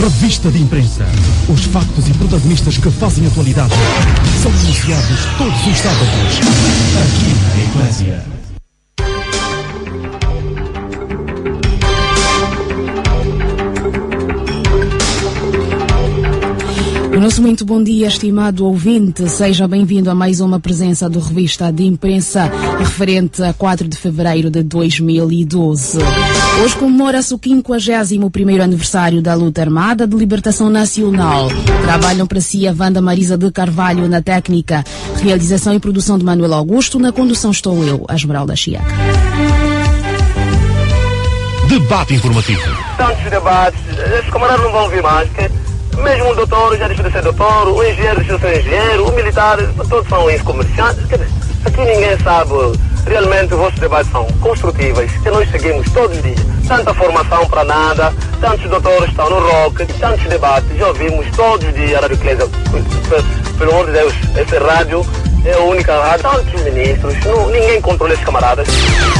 Revista de imprensa. Os factos e protagonistas que fazem atualidade são anunciados todos os sábados, aqui na Eclésia. O nosso muito bom dia, estimado ouvinte. Seja bem-vindo a mais uma presença do Revista de Imprensa, referente a 4 de fevereiro de 2012. Hoje comemora-se o 51º aniversário da luta armada de libertação nacional. Trabalham para si a Wanda Marisa de Carvalho na técnica, realização e produção de Manuel Augusto, na condução estou eu, a Esmeralda Chiaca. Debate informativo. Tantos debates, esses camaradas não vão vir mais, porque mesmo o doutor já deixou de ser doutor, o engenheiro deixou de ser engenheiro, o militar, todos são ex-comerciantes. Quer dizer, aqui ninguém sabe realmente os vossos debates são construtivos, que nós seguimos todos os dias. Tanta formação para nada, tantos doutores estão no rock, tantos debates, já ouvimos todos os dias a Rádio Eclésia. Pelo amor de Deus, essa rádio é a única rádio, tantos ministros, ninguém controla esses camaradas.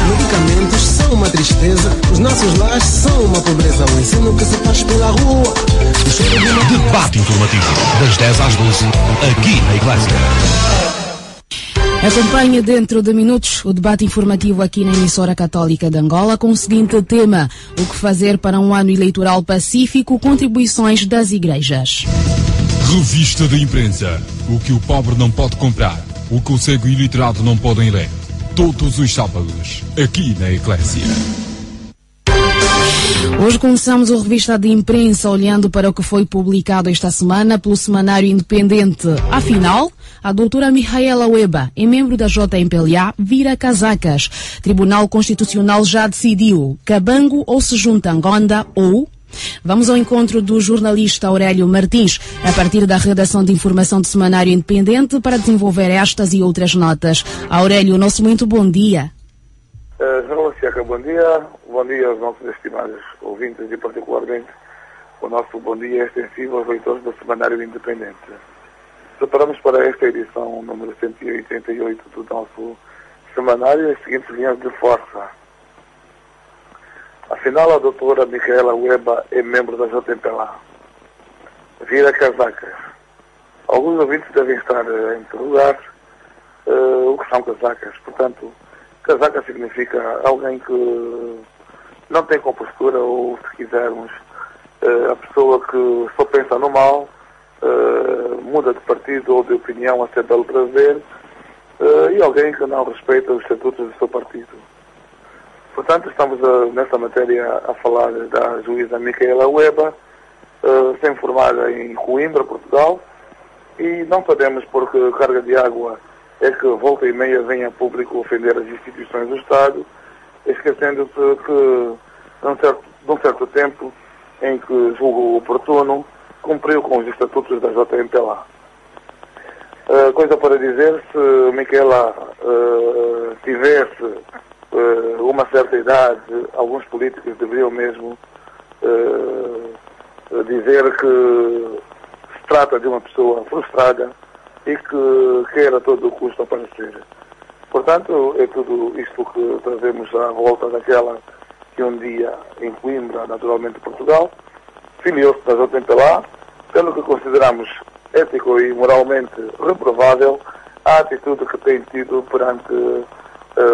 Medicamentos são uma tristeza, os nossos lares são uma pobreza, o ensino que se faz pela rua. Debate informativo, das 10 às 12, aqui na Eclésia. Acompanhe dentro de minutos o debate informativo aqui na emissora católica de Angola com o seguinte tema: o que fazer para um ano eleitoral pacífico, contribuições das igrejas. Revista de imprensa, o que o pobre não pode comprar, o que o cego e o iliterado não podem ler. Todos os sábados, aqui na Eclésia. Hoje começamos a Revista de Imprensa olhando para o que foi publicado esta semana pelo Semanário Independente. Afinal, a doutora Micaela Weba, membro da JMPLA, vira casacas. Tribunal Constitucional já decidiu: Cabango ou se junta Angonda ou... Vamos ao encontro do jornalista Aurélio Martins, a partir da redação de informação do Semanário Independente, para desenvolver estas e outras notas. Aurélio, nosso muito bom dia. João Chiaca, bom dia. Bom dia aos nossos estimados ouvintes e particularmente o nosso bom dia extensivo aos leitores do Semanário Independente. Preparamos para esta edição número 188 do nosso semanário as seguintes linhas de força. Afinal, a doutora Micaela Weba é membro da JMPLA. Vira casacas. Alguns ouvintes devem estar a interrogar o que são casacas. Portanto, casaca significa alguém que não tem compostura, ou, se quisermos, a pessoa que só pensa no mal, muda de partido ou de opinião a seu belo prazer, e alguém que não respeita os estatutos do seu partido. Portanto, estamos nesta matéria a falar da juíza Micaela Weba, recém-formada em Coimbra, Portugal, e não sabemos por que carga de água é que volta e meia vem a público ofender as instituições do Estado, esquecendo-se que, num certo tempo em que julgou oportuno, cumpriu com os estatutos da JMPLA. Coisa para dizer, se Micaela tivesse uma certa idade, alguns políticos deveriam mesmo dizer que se trata de uma pessoa frustrada e que quer a todo custo aparecer. Portanto, é tudo isto que trazemos à volta daquela que um dia em Coimbra, naturalmente Portugal, filiou-se da JMPLA, pelo que consideramos ético e moralmente reprovável a atitude que tem tido perante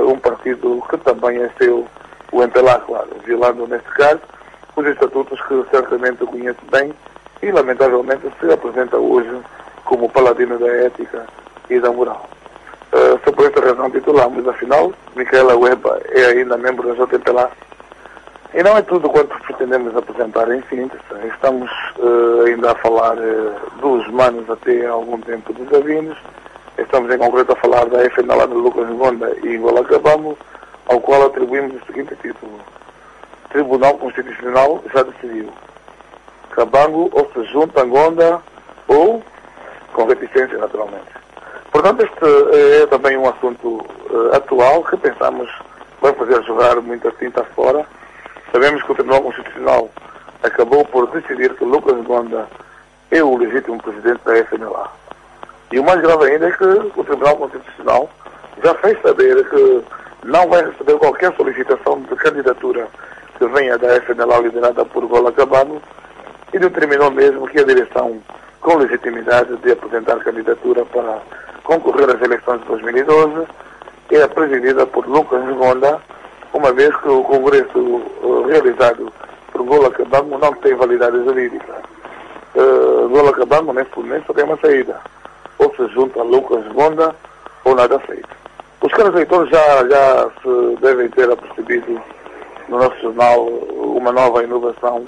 um partido que também é seu, o MPLA, claro, violando neste caso os estatutos que certamente conhece bem e lamentavelmente se apresenta hoje como paladino da ética e da moral. Só por esta razão titulamos, afinal, Micaela Weba é ainda membro da JMPLA. E não é tudo quanto pretendemos apresentar em síntese. Estamos ainda a falar dos manos até há algum tempo dos avinos. Estamos em concreto a falar da FNLA de Lucas Ngonda e Angola Cabamo, ao qual atribuímos o seguinte título: Tribunal Constitucional já decidiu. Cabango ou se junta Ngonda ou com reticência, naturalmente. Portanto, este é também um assunto atual que pensamos vai fazer jogar muita tinta fora. Sabemos que o Tribunal Constitucional acabou por decidir que Lucas Ngonda é o legítimo presidente da FNLA. E o mais grave ainda é que o Tribunal Constitucional já fez saber que não vai receber qualquer solicitação de candidatura que venha da FNLA liderada por Angola Cabamo, e determinou mesmo que a direção, com legitimidade de apresentar candidatura para concorrer às eleições de 2012, é presidida por Lucas Gonda, uma vez que o congresso realizado por Gola Cabango não tem validade jurídica. Gola Cabango nem só tem uma saída. Ou se junta a Lucas Gonda ou nada feito. Os caros leitores já se devem ter apercebido no nosso jornal uma nova inovação.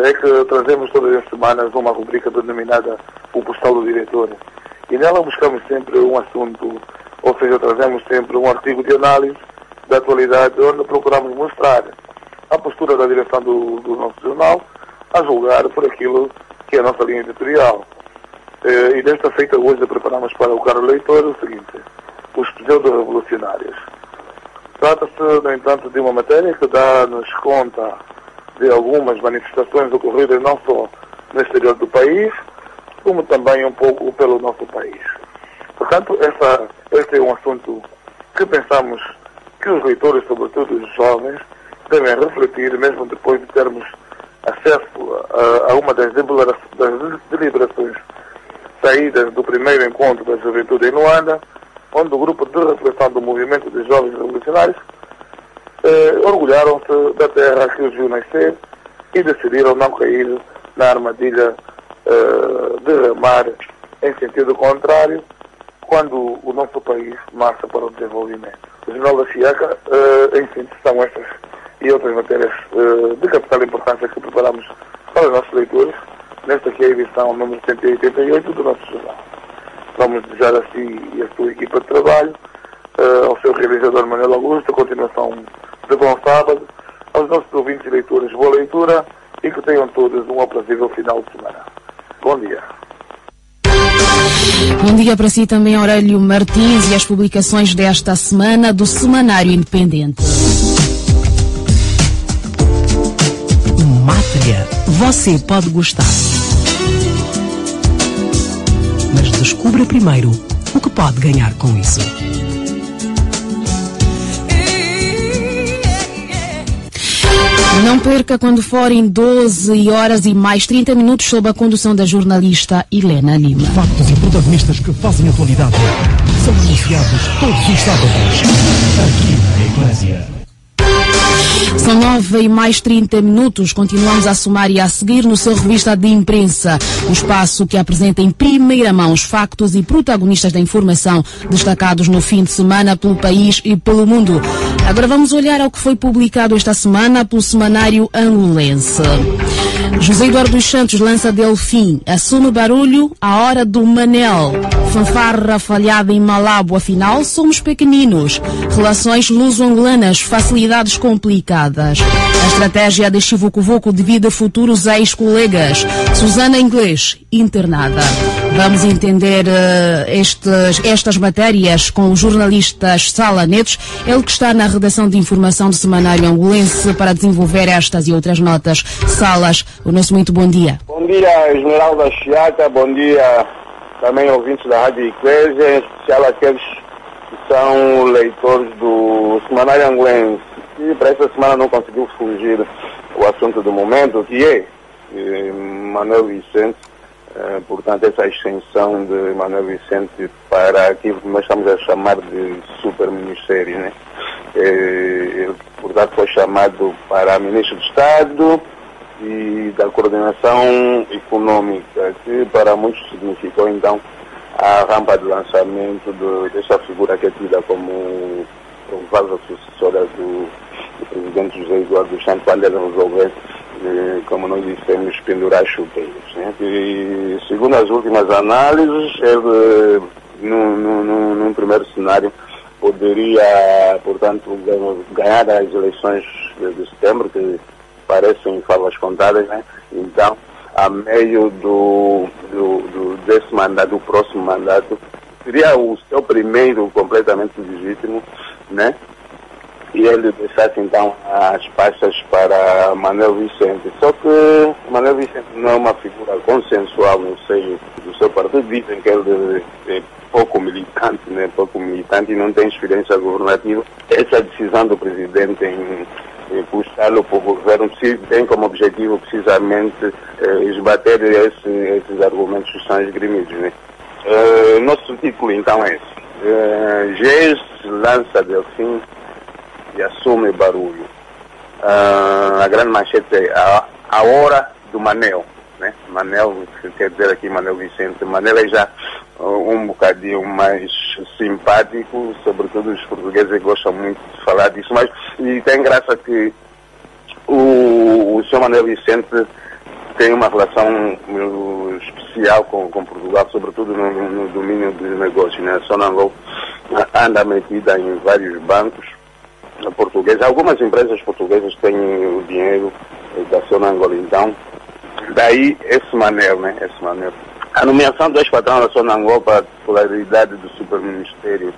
É que trazemos todas as semanas uma rubrica denominada O Postal do Diretor. E nela buscamos sempre um assunto, ou seja, trazemos sempre um artigo de análise da atualidade, onde procuramos mostrar a postura da direção do nosso jornal, a julgar por aquilo que é a nossa linha editorial. E desta feita hoje preparamos para o caro leitor o seguinte: os pseudo-revolucionários. Trata-se, no entanto, de uma matéria que dá-nos conta de algumas manifestações ocorridas não só no exterior do país, como também um pouco pelo nosso país. Portanto, este é um assunto que pensamos que os leitores, sobretudo os jovens, devem refletir, mesmo depois de termos acesso a uma das deliberações saídas do primeiro encontro da juventude em Luanda, onde o grupo de reflexão do movimento de jovens revolucionários orgulharam-se da terra que os viu nascer e decidiram não cair na armadilha de remar em sentido contrário quando o nosso país marcha para o desenvolvimento. O Jornal da FIACA, em síntese, são estas e outras matérias de capital importância que preparamos para os nossos leitores, nesta que é a edição número 188 do nosso jornal. Vamos desejar a si e a sua equipa de trabalho, ao seu realizador Manuel Augusto, a continuação de bom sábado, aos nossos ouvintes e leitores, boa leitura e que tenham todos um aprazível final de semana. Bom dia. Bom dia para si também, Aurélio Martins, e as publicações desta semana do Semanário Independente. Mátria, você pode gostar. Mas descubra primeiro o que pode ganhar com isso. Não perca quando forem 12 horas e mais 30 minutos sob a condução da jornalista Helena Lima. Factos e protagonistas que fazem atualidade são anunciados todos os sábados aqui na Eclésia. São 9 e mais 30 minutos. Continuamos a somar e a seguir no seu Revista de Imprensa, o espaço que apresenta em primeira mão os factos e protagonistas da informação destacados no fim de semana pelo país e pelo mundo. Agora vamos olhar ao que foi publicado esta semana pelo Semanário Angolense. José Eduardo dos Santos lança Delfim, assume barulho à hora do Manel. Fanfarra falhada em Malabo, afinal somos pequeninos. Relações luso-angolanas, facilidades complicadas. A estratégia de Chivucovuco divide futuros ex-colegas. Susana Inglês, internada. Vamos entender estas matérias com o jornalista Sala Netos, ele que está na redação de informação do Semanário Angolense para desenvolver estas e outras notas. Salas, o nosso muito bom dia. Bom dia, Esmeralda Chiata, bom dia também ouvintes da Rádio Eclésia, em especial aqueles que são leitores do Semanário Angolense. E para esta semana não conseguiu fugir o assunto do momento, que é Manuel Vicente, portanto essa extensão de Manuel Vicente para aquilo que nós estamos a chamar de super-ministério, né? Ele, portanto, foi chamado para Ministro de Estado e da Coordenação Econômica, que para muitos significou então a rampa de lançamento dessa figura que é tida como provável sucessora do presidente José Eduardo dos Santos, quando ele resolver, como nós dissemos, pendurar chuteiros, né? E segundo as últimas análises, ele num primeiro cenário poderia, portanto, ganhar as eleições de setembro, que parecem favas contadas, né? Então, a meio desse mandato, do próximo mandato, seria o seu primeiro completamente legítimo, né? E ele deixasse então as pastas para Manuel Vicente. Só que Manuel Vicente não é uma figura consensual no seio do seu partido. Dizem que ele é pouco militante, né? Pouco militante e não tem experiência governativa. Essa decisão do presidente em impulsá-lo para o governo, tem como objetivo precisamente esbater esses argumentos que são esgrimidos, né? Nosso título então é esse. GES lança Delfim e assume barulho. A grande manchete é a hora do Manel, né? Manel, que quer dizer aqui Manel Vicente. Manel é já um bocadinho mais simpático, sobretudo os portugueses gostam muito de falar disso, mas e tem graça que o Sr. Manel Vicente tem uma relação especial com Portugal, sobretudo no domínio dos negócios, né? A Sonangol anda metida em vários bancos portugueses. Algumas empresas portuguesas têm o dinheiro da Sonangol, então daí esse Manel, né? Esse Manel. A nomeação do ex-patrão da Sonangol para a titularidade do Superministério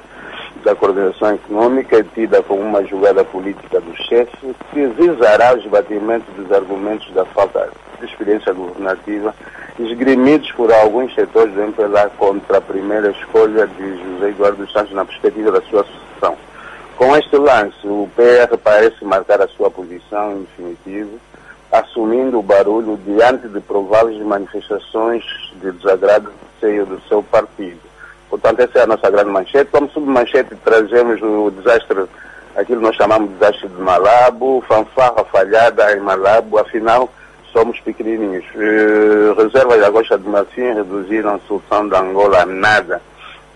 da Coordenação Econômica é tida como uma jogada política do chefe que visará o esbatimento dos argumentos da falta de experiência governativa esgrimidos por alguns setores do MPLA contra a primeira escolha de José Eduardo dos Santos na perspectiva da sua sucessão. Com este lance, o PR parece marcar a sua posição em definitivo, assumindo o barulho diante de prováveis manifestações de desagrado no seio do seu partido. Portanto, essa é a nossa grande manchete. Como submanchete, trazemos o desastre, aquilo que nós chamamos de desastre de Malabo, fanfarra falhada em Malabo, afinal, somos pequenininhos. Reservas de Agosta de Marfim reduziram a solução da Angola a nada.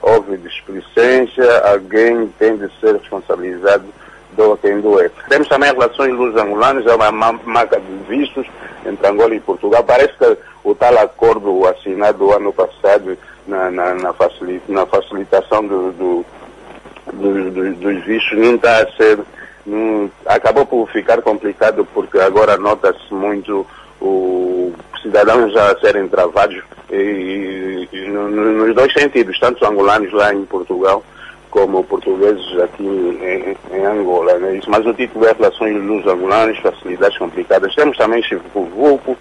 Houve displicência, alguém tem de ser responsabilizado, doa quem doer. Temos também relações luso-angolanas, é uma marca de vistos entre Angola e Portugal. Parece que o tal acordo assinado ano passado na facilitação dos vistos não está a ser, acabou por ficar complicado, porque agora nota-se muito os cidadãos já a serem travados e nos dois sentidos, tanto os angolanos lá em Portugal como portugueses aqui em Angola, né? Isso, mas o título é Relações luso-angolanas, Facilidades Complicadas. Temos também Chivucovuco,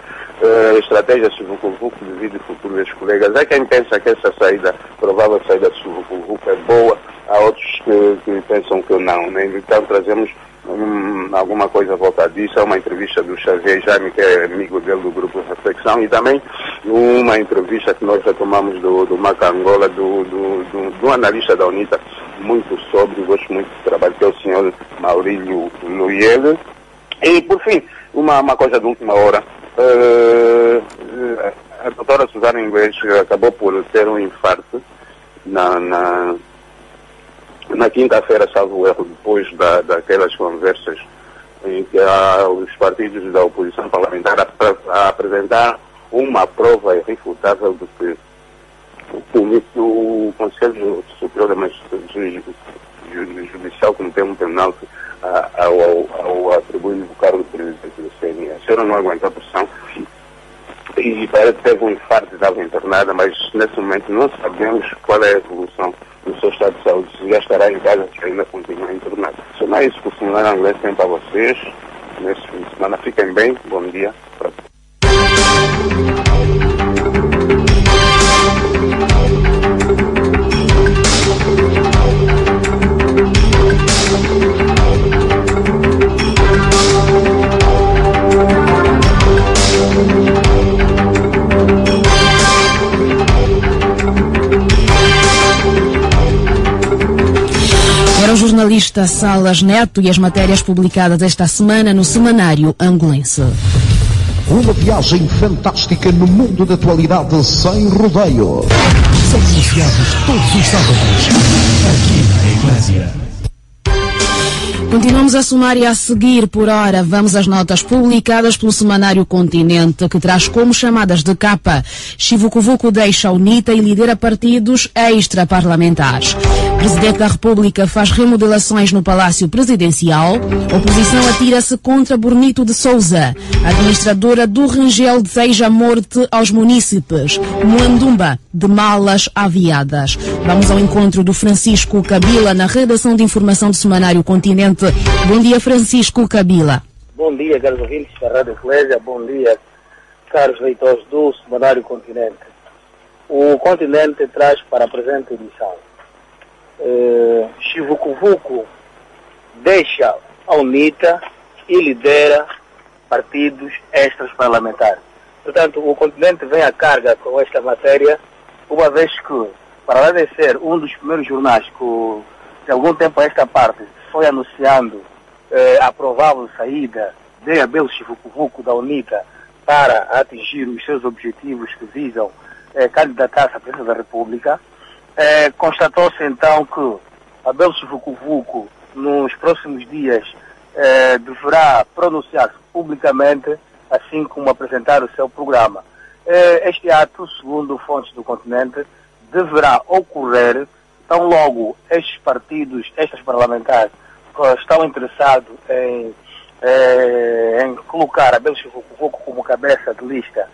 estratégia Chivucovuco devido ao futuro dos colegas. Há quem pensa que essa saída, provável saída de Chivucovuco é boa, há outros que pensam que não, né? Então trazemos alguma coisa à volta disso. É uma entrevista do Xavier Jaime, que é amigo dele do Grupo de Reflexão, e também uma entrevista que nós retomamos do Maca Angola, do analista da UNITA, muito sóbrio, gosto muito do trabalho, que é o senhor Maurílio Luyele. E, por fim, uma coisa de última hora. A doutora Suzana Inglês acabou por ter um infarto na quinta-feira, salvo erro, depois daquelas conversas em que os partidos da oposição parlamentar apresentaram uma prova irrefutável de que o Conselho Superior da Magistratura Judicial cometeu um penalti ao atribuir o cargo de presidente do CNE. A senhora não aguentou a pressão e parece que teve um infarto e estava internada, mas nesse momento não sabemos qual é a evolução do seu estado de saúde, se já estará em casa, se ainda continua internado. Se não é isso que o seminário inglês tem para vocês neste fim de semana. Fiquem bem, bom dia. Era o jornalista Salas Neto e as matérias publicadas esta semana no Semanário Angolense. Uma viagem fantástica no mundo da atualidade sem rodeio. São anunciados todos os sábados aqui na Eclésia. Continuamos a somar e a seguir por hora. Vamos às notas publicadas pelo Semanário Continente, que traz como chamadas de capa: Chivucovuco deixa a UNITA e lidera partidos extraparlamentares. Presidente da República faz remodelações no Palácio Presidencial. Oposição atira-se contra Bonito de Souza. A administradora do Rangel deseja morte aos munícipes. Moandumba, de malas aviadas. Vamos ao encontro do Francisco Kabila na redação de informação do Semanário Continente. Bom dia, Francisco Kabila. Bom dia, caros ouvintes da Rádio Eclésia. Bom dia, caros leitores do Semanário Continente. O Continente traz para a presente edição: Chivucovuco deixa a UNITA e lidera partidos extras parlamentares. Portanto, o continente vem à carga com esta matéria, uma vez que, para além de ser um dos primeiros jornais que, de algum tempo a esta parte, foi anunciando a provável saída de Abel Chivukuvuku da UNITA para atingir os seus objetivos que visam candidatar-se à presidência da República, constatou-se então que Abel Chivukuvuku, nos próximos dias, deverá pronunciar-se publicamente, assim como apresentar o seu programa. Este ato, segundo fontes do continente, deverá ocorrer tão logo estes partidos, estes parlamentares, que estão interessados em colocar Abel Chivukuvuku como cabeça de lista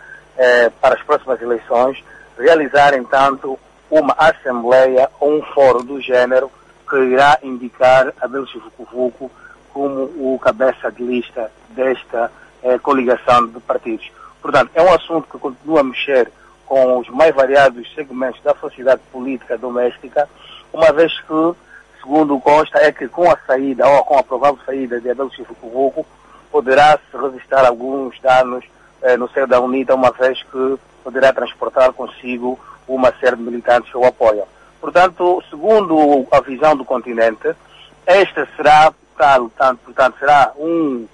para as próximas eleições, realizarem tanto uma assembleia ou um fórum do género que irá indicar Abel Chivukuvuku como o cabeça de lista desta coligação de partidos. Portanto, é um assunto que continua a mexer com os mais variados segmentos da sociedade política doméstica, uma vez que, segundo consta, é que com a saída, ou com a provável saída de Abel Chivukuvuku, poderá-se registrar alguns danos no seio da UNITA, uma vez que poderá transportar consigo uma série de militantes que o apoiam. Portanto, segundo a visão do continente, esta será, portanto, será um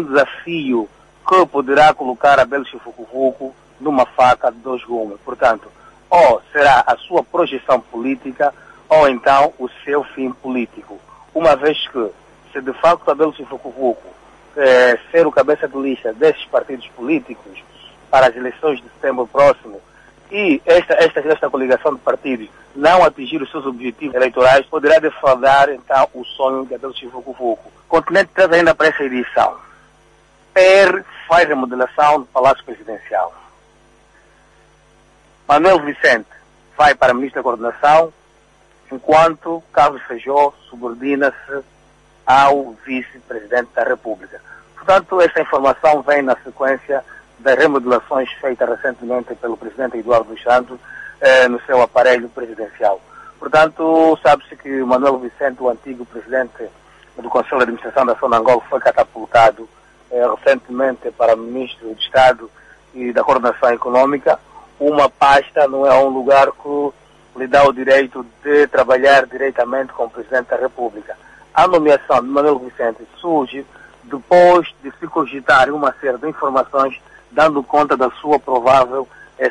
desafio que poderá colocar Abel Chivukuvuku numa faca de dois gumes. Portanto, ou será a sua projeção política, ou então o seu fim político. Uma vez que, se de facto Abel Chivukuvuku ser o cabeça de lista desses partidos políticos para as eleições de setembro próximo, e esta coligação de partidos não atingir os seus objetivos eleitorais, poderá defraudar então o sonho de Abel Chivukuvuku. O continente traz ainda para essa edição. PR faz remodelação do Palácio Presidencial. Manuel Vicente vai para ministro da Coordenação, enquanto Carlos Feijó subordina-se ao vice-presidente da República. Portanto, esta informação vem na sequência das remodelações feitas recentemente pelo presidente Eduardo dos Santos no seu aparelho presidencial. Portanto, sabe-se que Manuel Vicente, o antigo presidente do Conselho de Administração da Sonangol, foi catapultado recentemente para ministro de Estado e da Coordenação Econômica. Uma pasta não é um lugar que lhe dá o direito de trabalhar diretamente com o Presidente da República. A nomeação de Manuel Vicente surge depois de se cogitar uma série de informações dando conta da sua provável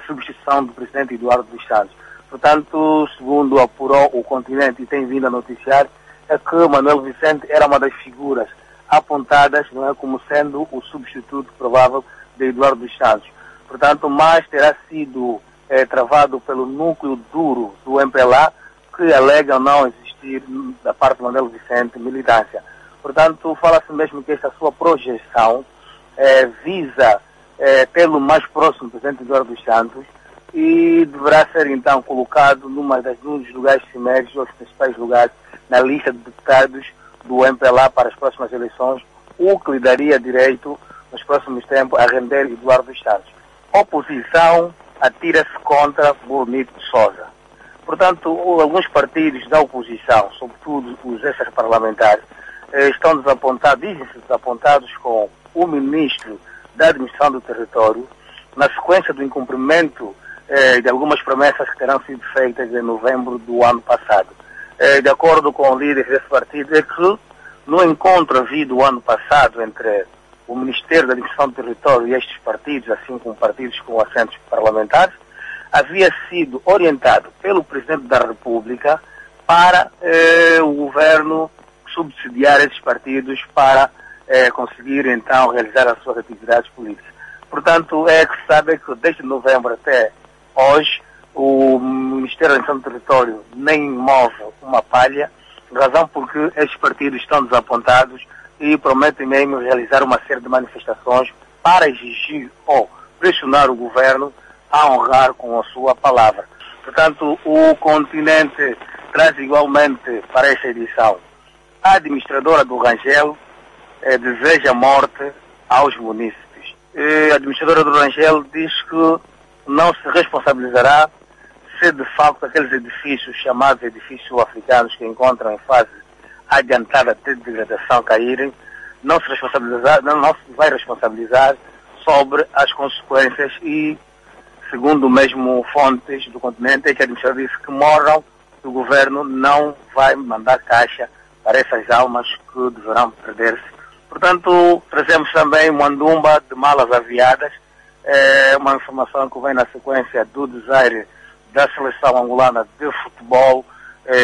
substituição do Presidente Eduardo dos Santos. Portanto, segundo apurou o continente e tem vindo a noticiar, é que Manuel Vicente era uma das figuras apontadas, não é, como sendo o substituto provável de Eduardo dos Santos. Portanto, mas terá sido travado pelo núcleo duro do MPLA, que alega não existir, da parte de Manuel Vicente, militância. Portanto, fala-se mesmo que esta sua projeção visa tê-lo mais próximo do presidente Eduardo dos Santos e deverá ser então colocado num dos lugares cimeiros, ou os principais lugares, na lista de deputados do MPLA para as próximas eleições, o que lhe daria direito, nos próximos tempos, a render Eduardo dos Santos. Oposição atira-se contra Bonito de Sousa. Portanto, alguns partidos da oposição, sobretudo os extra-parlamentares, estão desapontados, dizem-se desapontados com o ministro da Administração do Território, na sequência do incumprimento de algumas promessas que terão sido feitas em novembro do ano passado. De acordo com o líder desse partido, é que no encontro havido o ano passado entre o Ministério da Administração do Território e estes partidos, assim como partidos com assentos parlamentares, havia sido orientado pelo Presidente da República para o governo subsidiar esses partidos para conseguir então realizar as suas atividades políticas. Portanto, é que se sabe que desde novembro até hoje o Ministério da Administração do Território nem move uma palha, razão porque estes partidos estão desapontados e prometem mesmo realizar uma série de manifestações para exigir ou pressionar o governo a honrar com a sua palavra. Portanto, o continente traz igualmente para esta edição: a administradora do Rangel deseja morte aos munícipes. A administradora do Rangel diz que não se responsabilizará se de facto aqueles edifícios chamados edifícios africanos que encontram em fase adiantada de degradação caírem, não se vai responsabilizar sobre as consequências e, segundo mesmo fontes do continente, que a administração disse que morram, o governo não vai mandar caixa para essas almas que deverão perder-se. Portanto, trazemos também uma andumba de malas aviadas, uma informação que vem na sequência do desaire da seleção angolana de futebol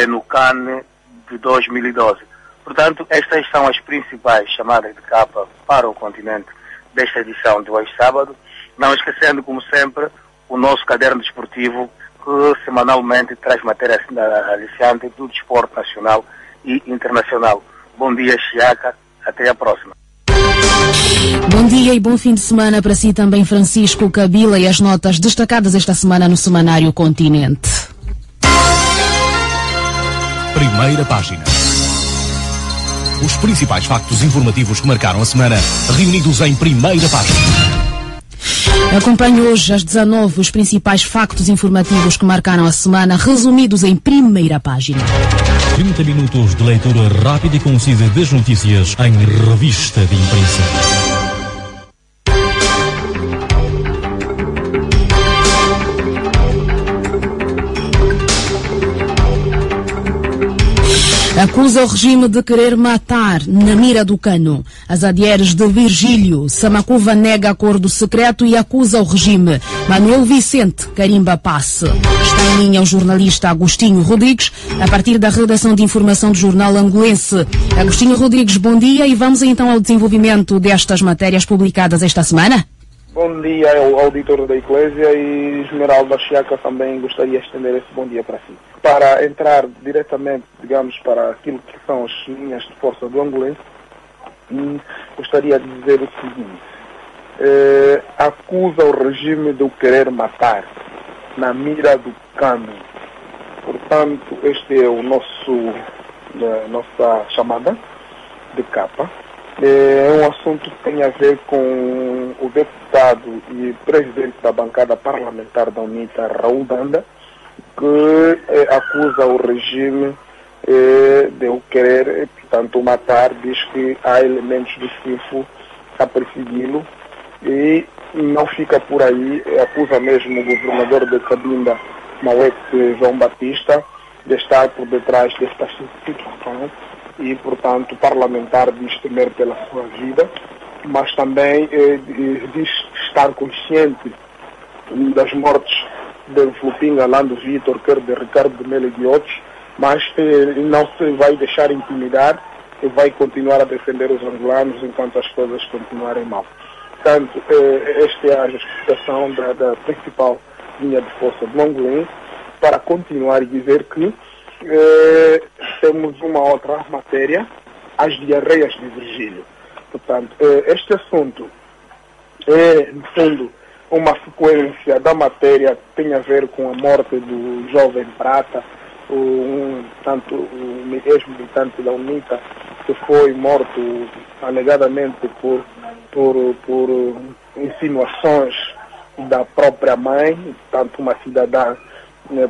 no CAN de 2012. Portanto, estas são as principais chamadas de capa para o continente desta edição de hoje sábado, não esquecendo, como sempre, o nosso caderno desportivo, que semanalmente traz matéria aliciante do desporto nacional e internacional. Bom dia, Chiaca. Até a próxima. Bom dia e bom fim de semana para si também, Francisco Kabila, e as notas destacadas esta semana no Semanário Continente. Primeira página. Os principais factos informativos que marcaram a semana, reunidos em primeira página. Acompanhe hoje às 19 os principais factos informativos que marcaram a semana, resumidos em primeira página. 30 minutos de leitura rápida e concisa das notícias em revista de imprensa. Acusa o regime de querer matar na mira do cano. As adieres de Virgílio. Samacuva nega acordo secreto e acusa o regime. Manuel Vicente carimba passe. Está em linha o jornalista Agostinho Rodrigues, a partir da redação de informação do jornal Angolense. Agostinho Rodrigues, bom dia e vamos então ao desenvolvimento destas matérias publicadas esta semana. Bom dia ao auditor da Eclésia e Esmeralda Chiaca também gostaria de estender esse bom dia para si. Para entrar diretamente, digamos, para aquilo que são as linhas de força do Angolense, gostaria de dizer o seguinte. Acusa o regime de o querer matar na mira do cano. Portanto, este é o nossa chamada de capa. É um assunto que tem a ver com o deputado e presidente da bancada parlamentar da UNITA, Raul Danda, que acusa o regime de o querer, portanto, matar. Diz que há elementos do CIFO a persegui-lo e não fica por aí, acusa mesmo o governador de Cabinda, Mauete João Batista, de estar por detrás desta situação. E, portanto, o parlamentar diz temer pela sua vida, mas também diz estar consciente das mortes de Flupinga, Lando Vitor, de Ricardo de Melo e de outros, mas não se vai deixar intimidar e vai continuar a defender os angolanos enquanto as coisas continuarem mal. Portanto, esta é a justificação da principal linha de força do Angolense, para continuar e dizer que temos uma outra matéria, as diarreias de Virgílio. Portanto, este assunto é, no fundo, uma sequência da matéria que tem a ver com a morte do jovem Prata, o ex-militante da UNITA, que foi morto alegadamente por insinuações da própria mãe, portanto, uma cidadã,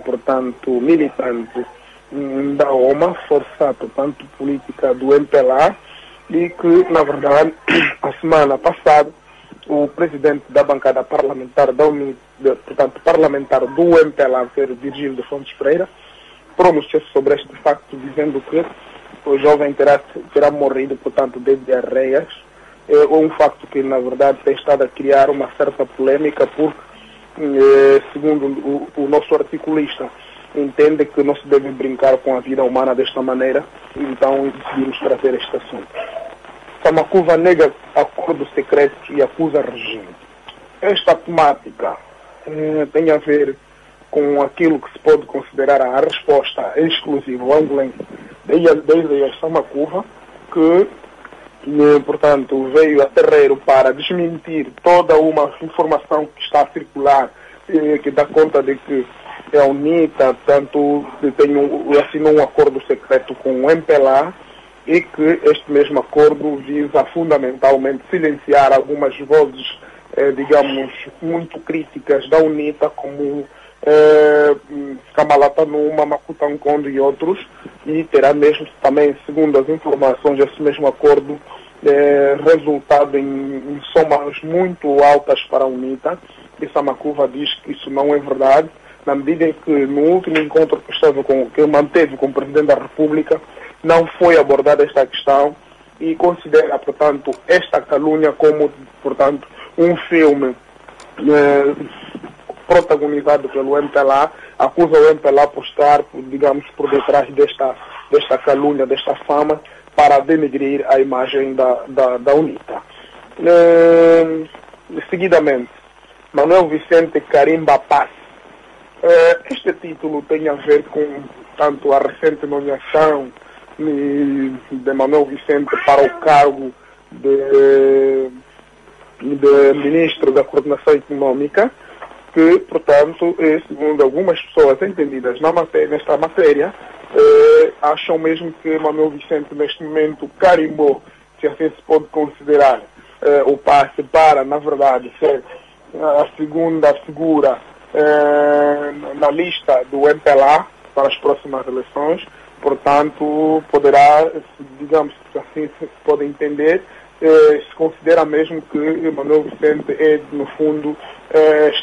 portanto, militante da OMA, força, portanto, política do MPLA, e que, na verdade, a semana passada, o presidente da bancada parlamentar portanto, parlamentar do MPLA, Virgílio de Fontes Freira, pronunciou-se sobre este facto, dizendo que o jovem terá morrido, portanto, de diarreias. É um facto que, na verdade, tem estado a criar uma certa polêmica, porque, segundo o nosso articulista, entende que não se deve brincar com a vida humana desta maneira, então decidimos trazer este assunto. Samacuva nega acordo secreto e acusa regime. Esta temática tem a ver com aquilo que se pode considerar a resposta exclusiva ao angolense desde a Samacuva, que, portanto, veio a terreiro para desmentir toda uma informação que está a circular, que dá conta de que a UNITA, portanto, assinou um acordo secreto com o MPLA e que este mesmo acordo visa fundamentalmente silenciar algumas vozes, digamos, muito críticas da UNITA, como Kamalata Numa, Makutankondo e outros, e terá mesmo também, segundo as informações, esse mesmo acordo resultado em somas muito altas para a UNITA. E Samakuva diz que isso não é verdade, na medida em que no último encontro que manteve com o Presidente da República não foi abordada esta questão e considera, portanto, esta calúnia como, portanto, um filme protagonizado pelo MPLA, acusa o MPLA por estar, digamos, por detrás desta calúnia, desta fama, para denegrir a imagem da UNITA. Seguidamente, Manuel Vicente Carimba Paz. Este título tem a ver com, tanto a recente nomeação de Manuel Vicente para o cargo de Ministro da Coordenação Econômica, que, portanto, segundo algumas pessoas entendidas nesta matéria, acham mesmo que Manuel Vicente, neste momento, carimbou, se assim se pode considerar, o passe para, na verdade, ser a segunda figura na lista do MPLA para as próximas eleições. Portanto, poderá, digamos, assim se pode entender, se considera mesmo que Manuel Vicente no fundo, as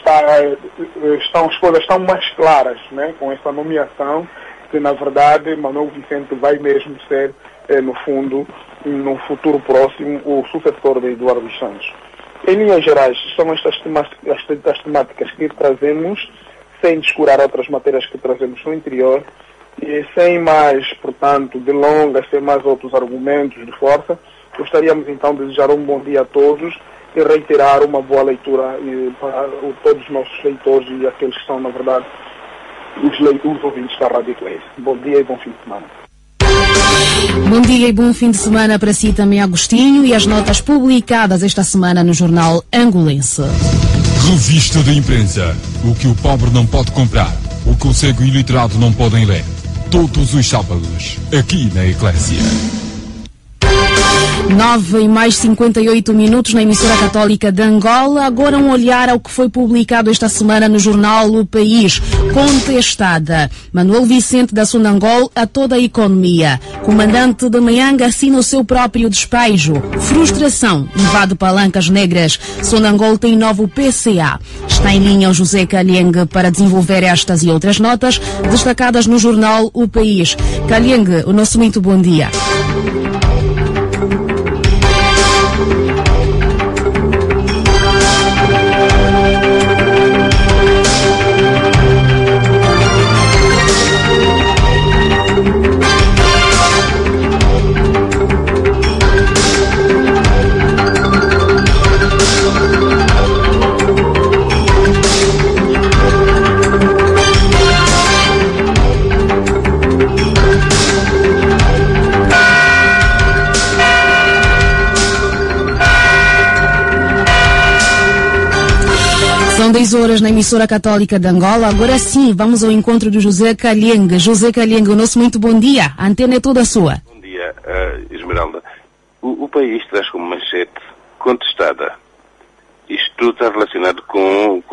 coisas estão mais claras, né, com essa nomeação, que na verdade Manuel Vicente vai mesmo ser, no fundo, no futuro próximo, o sucessor de Eduardo dos Santos. Em linhas gerais, são estas temáticas que trazemos, sem descurar outras matérias que trazemos no interior, e sem mais, portanto, delongas, sem mais outros argumentos de força, gostaríamos então de desejar um bom dia a todos e reiterar uma boa leitura para todos os nossos leitores e aqueles que são, na verdade, os ouvintes da Rádio Eclésia. Bom dia e bom fim de semana. Bom dia e bom fim de semana para si também, Agostinho, e as notas publicadas esta semana no jornal Angolense. Revista da Imprensa. O que o pobre não pode comprar, o que o cego e iliterado não podem ler. Todos os sábados, aqui na Eclésia. 9:58 na emissora católica de Angola. Agora um olhar ao que foi publicado esta semana no jornal O País. Contestada. Manuel Vicente da Sonangol a toda a economia. Comandante de Maianga assina o seu próprio despejo. Frustração. Invade palancas negras. Sonangol tem novo PCA. Está em linha o José Kaleng para desenvolver estas e outras notas destacadas no jornal O País. Kaleng, o nosso muito bom dia. São 10 horas na emissora católica de Angola. Agora sim, vamos ao encontro do José Kaleng. José Kaleng, o nosso muito bom dia. A antena é toda sua. Bom dia, Esmeralda. O país traz como manchete contestada. Isto está relacionado com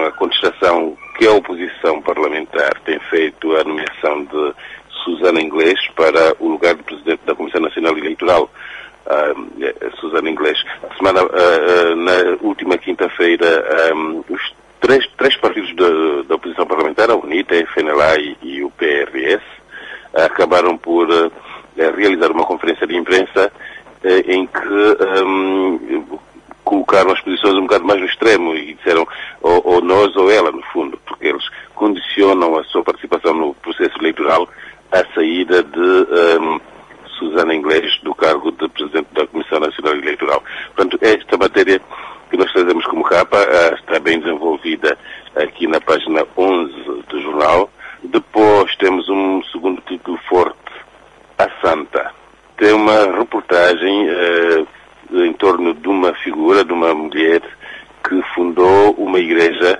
a contestação que a oposição parlamentar tem feito à nomeação de Susana Inglês para o lugar de Presidente da Comissão Nacional Eleitoral. Susana Inglês. Na última quinta-feira, os três partidos da oposição parlamentar, a UNITA, a FNLA e o PRS, acabaram por realizar uma conferência de imprensa em que colocaram as posições um bocado mais no extremo e disseram ou nós ou ela, no fundo, porque eles condicionam a sua participação no processo eleitoral à saída de Susana Inglês do cargo de Presidente da Comissão Nacional Eleitoral. Portanto, esta matéria que nós trazemos como capa está bem desenvolvida aqui na página 11 do jornal. Depois temos um segundo título forte, A Santa. Tem uma reportagem em torno de uma figura, de uma mulher que fundou uma igreja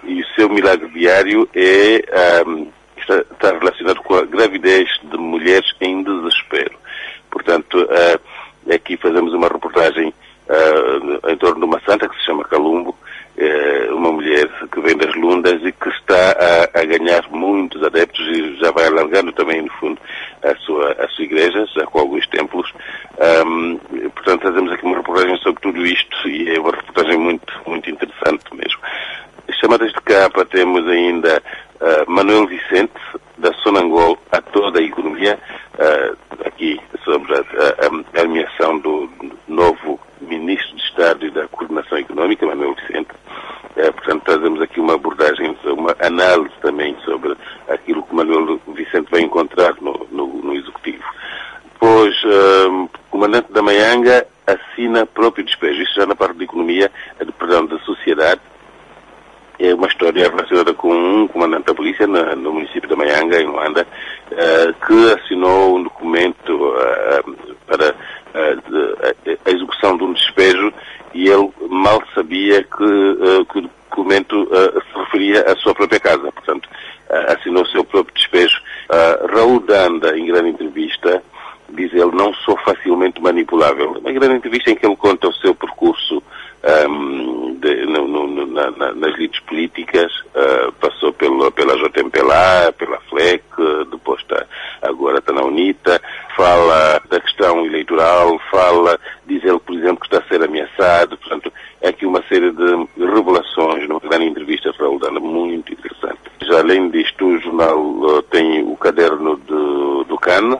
e o seu milagre diário está relacionado com a gravidez de mulheres em desespero. Portanto, aqui fazemos uma reportagem em torno de uma santa que se chama Calumbo, uma mulher que vem das Lundas e que está a ganhar muitos adeptos e já vai alargando também, no fundo, a sua igreja, já com alguns templos. Portanto, tudo isto, e é uma reportagem muito, muito interessante mesmo. Chamadas de capa temos ainda Manuel Vicente, da Sonangol, ator da economia, aqui sobre a nomeação do novo Ministro de Estado e da Coordenação Económica, Manuel Vicente. Portanto, trazemos aqui uma abordagem, uma análise também sobre aquilo que Manuel Vicente vai encontrar no Executivo. Depois, o comandante da Maianga assina próprio despejo. Isso já na parte de economia, da sociedade. É uma história relacionada com um comandante da polícia no município da Maianga, em Luanda, que assinou um documento para a execução de um despejo, e ele mal sabia que o documento se referia à sua própria casa. Portanto, assinou o seu próprio despejo. Raul Danda, em grande entrevista, diz ele: não sou facilmente manipulável. Uma grande entrevista em que ele conta o seu percurso nas lides políticas, passou pela JMPLA, pela FLEC, depois agora está na UNITA, fala da questão eleitoral, diz ele, por exemplo, que está a ser ameaçado. Portanto, é aqui uma série de revelações numa grande entrevista de Raul Danda, muito interessante. Já além disto, o jornal tem o caderno do CAN,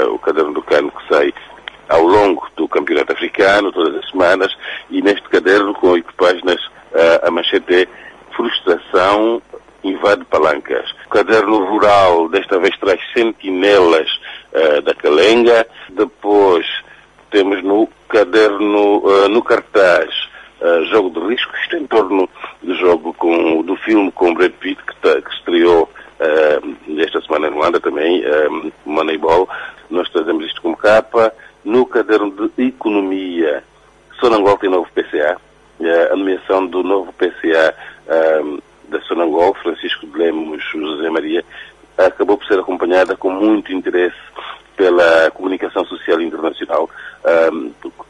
o caderno do CAN que sai ao longo do Campeonato Africano, todas as semanas, e neste caderno, com 8 páginas, a manchete é: frustração invade palancas. O caderno rural, desta vez, traz sentinelas da Calenga. Depois temos no caderno, no cartaz, jogo de risco, isto em torno do jogo do filme com Brad Pitt, que estreou esta semana em Luanda também, Moneyball. Nós trazemos isto como capa. No caderno de economia, Sonangol tem novo PCA. A nomeação do novo PCA da Sonangol, Francisco de Lemos José Maria, acabou por ser acompanhada com muito interesse pela comunicação social internacional.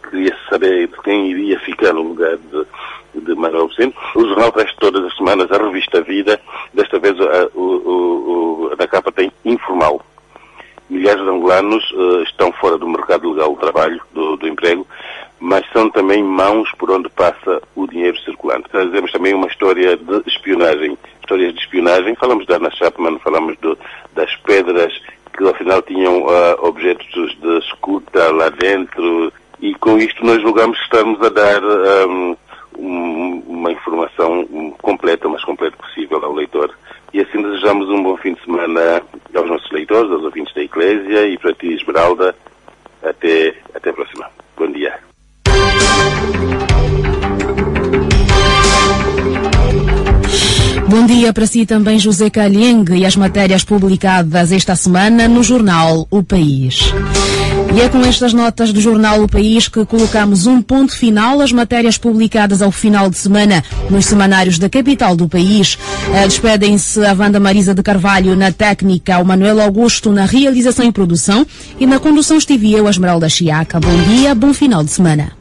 Queria saber quem iria ficar no lugar de Manuel Vicente. O jornal traz todas as semanas a revista Vida. Desta vez na capa tem informal. Milhares de angolanos estão fora do mercado legal do trabalho, do emprego, mas são também mãos por onde passa o dinheiro circulante. Trazemos também uma história de espionagem. Histórias de espionagem. Falamos da Ana Chapman, falamos das pedras que ao final tinham objetos de escuta lá dentro, e com isto nós julgamos que estamos a dar uma informação completa, o mais completa possível ao leitor. E assim desejamos um bom fim de semana aos nossos leitores, aos ouvintes da Eclésia, e para ti, Esmeralda, até a próxima. Bom dia. Bom dia para si também, José Calheng, e as matérias publicadas esta semana no jornal O País. E é com estas notas do jornal O País que colocamos um ponto final às matérias publicadas ao final de semana nos semanários da capital do país. Despedem-se a Wanda Marisa de Carvalho na técnica, o Manuel Augusto na realização e produção, e na condução estive eu, a Esmeralda Chiaca. Bom dia, bom final de semana.